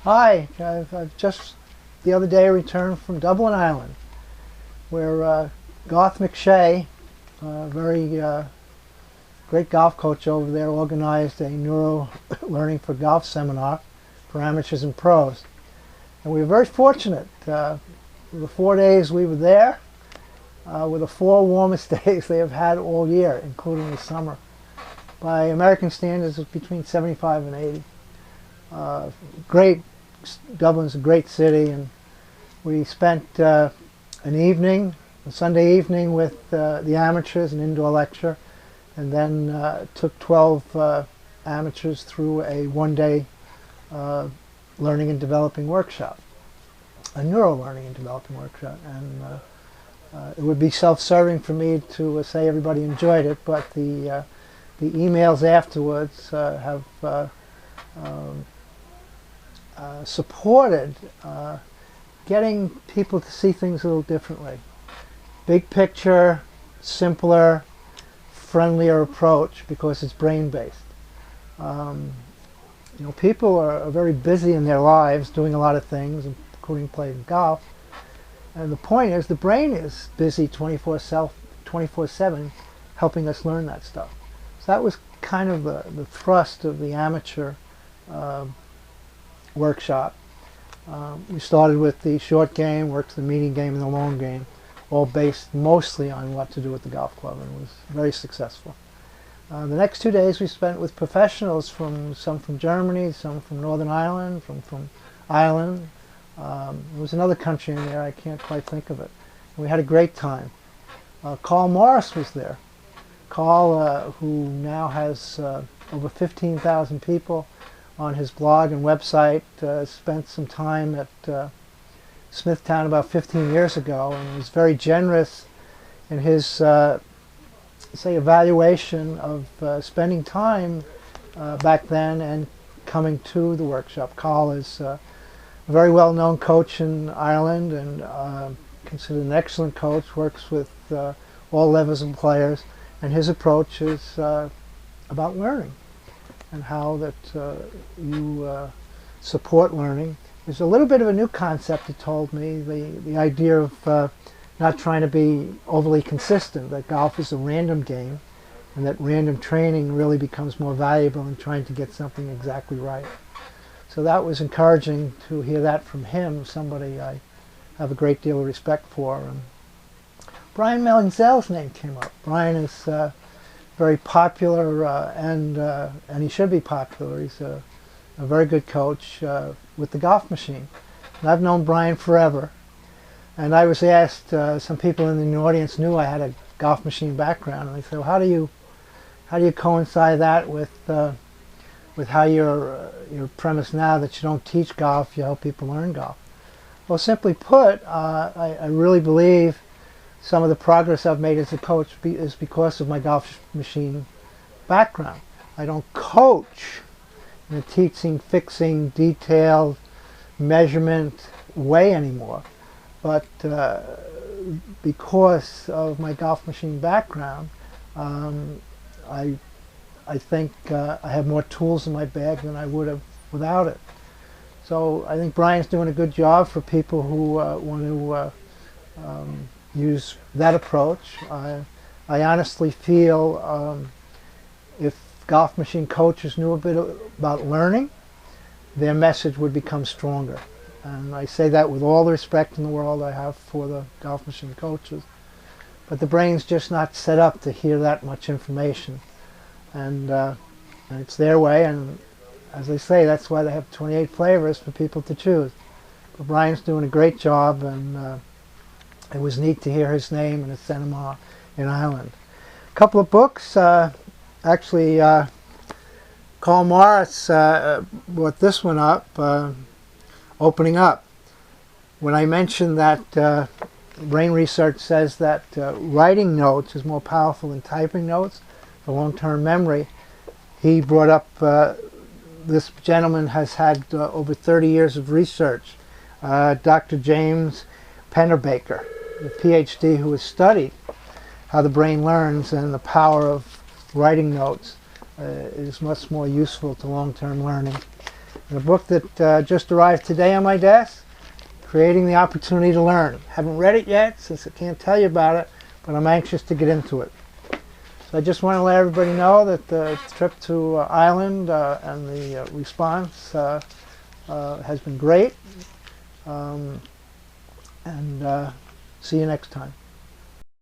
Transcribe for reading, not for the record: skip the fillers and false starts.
Hi, I've just the other day returned from Dublin, Ireland, where Garth McShea, a very great golf coach over there, organized a neuro learning for golf seminar for amateurs and pros. And we were very fortunate. The 4 days we were there were the four warmest days they have had all year, including the summer. By American standards, it was between 75 and 80. Great. Dublin's a great city, and we spent an evening, a Sunday evening, with the amateurs, an indoor lecture, and then took 12 amateurs through a one-day learning and developing workshop, a neuro learning and developing workshop. And it would be self-serving for me to say everybody enjoyed it, but the emails afterwards have supported getting people to see things a little differently. Big picture, simpler, friendlier approach because it's brain-based. People are very busy in their lives doing a lot of things, including playing golf. And the point is, the brain is busy 24/7 helping us learn that stuff. So that was kind of the thrust of the amateur workshop. We started with the short game, worked to the medium game and the long game, all based mostly on what to do with the golf club, and it was very successful. The next 2 days we spent with professionals, some from Germany, some from Northern Ireland, from Ireland. There was another country in there, I can't quite think of it. And we had a great time. Karl was there. Karl, who now has over 15,000 people on his blog and website, spent some time at Smithtown about 15 years ago, and was very generous in his, say, evaluation of spending time back then and coming to the workshop. Karl is a very well-known coach in Ireland and considered an excellent coach, works with all levels of players, and his approach is about learning and how that you support learning. There's a little bit of a new concept, he told me, the idea of not trying to be overly consistent, that golf is a random game and that random training really becomes more valuable in trying to get something exactly right. So that was encouraging to hear that from him, somebody I have a great deal of respect for. And Brian Menzel's name came up. Brian is very popular, and he should be popular. He's a very good coach with the golf machine. And I've known Brian forever. And I was asked, some people in the audience knew I had a golf machine background, and they said, well, how do you coincide that with how your premise now that you don't teach golf, you help people learn golf? Well, simply put, I really believe some of the progress I've made as a coach is because of my golf machine background. I don't coach in a teaching, fixing, detailed measurement way anymore, but because of my golf machine background, I think I have more tools in my bag than I would have without it. So I think Brian's doing a good job for people who want to use that approach. I honestly feel if golf machine coaches knew a bit about learning, their message would become stronger. And I say that with all the respect in the world I have for the golf machine coaches. But the brain's just not set up to hear that much information. And it's their way, and as they say, that's why they have 28 flavors for people to choose. But Brian's doing a great job, and it was neat to hear his name in a cinema in Ireland. A couple of books. Actually, Karl brought this one up, Opening Up. When I mentioned that brain research says that writing notes is more powerful than typing notes for long-term memory, he brought up this gentleman has had over 30 years of research, Dr. James Pennebaker, a PhD who has studied how the brain learns, and the power of writing notes is much more useful to long-term learning. And a book that just arrived today on my desk, Creating the Opportunity to Learn. Haven't read it yet, since I can't tell you about it, but I'm anxious to get into it. So I just want to let everybody know that the trip to Ireland and the response has been great. And see you next time.